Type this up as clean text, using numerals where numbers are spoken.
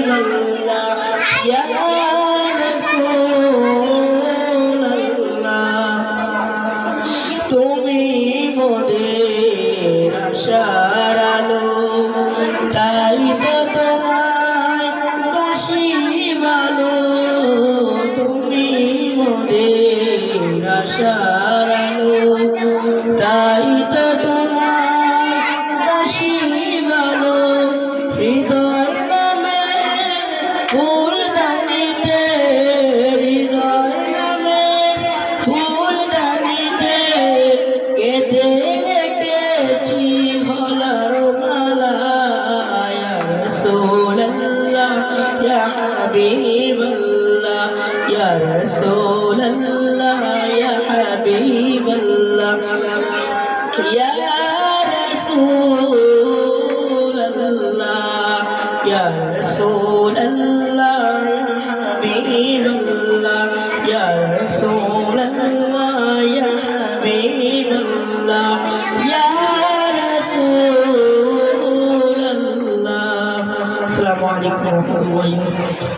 হাবিবাল্লাহ ইয়া রাসূলাল্লাহ তুমি মোদের আশার আলো তাই তো তোমায় বাসি ভালো তুমি মোদের আশার আলো তাই তো তোমায় বাসি ভালো হৃদয় নামের ফুলদানিতে হৃদয় নামের ফুলদানিতে কেটে রেখেছি ভোলার মালা ইয়া রাসূলুল্লাহ ইয়া হাবিবাল্লাহ ইয়া রাসূলুল্লাহ ইয়া হাবিবাল্লাহ ইয়া রাসূলুল্লাহ ইয়া রাসূলুল্লাহ ইয়া হাবিবাল্লাহ ইয়া রাসূলুল্লাহ ইয়া হাবিবাল্লাহ ইয়া রাসূলুল্লাহ আসসালামু আলাইকুম ওয়া রাহমাতুল্লাহি ওয়া বারাকাতুহু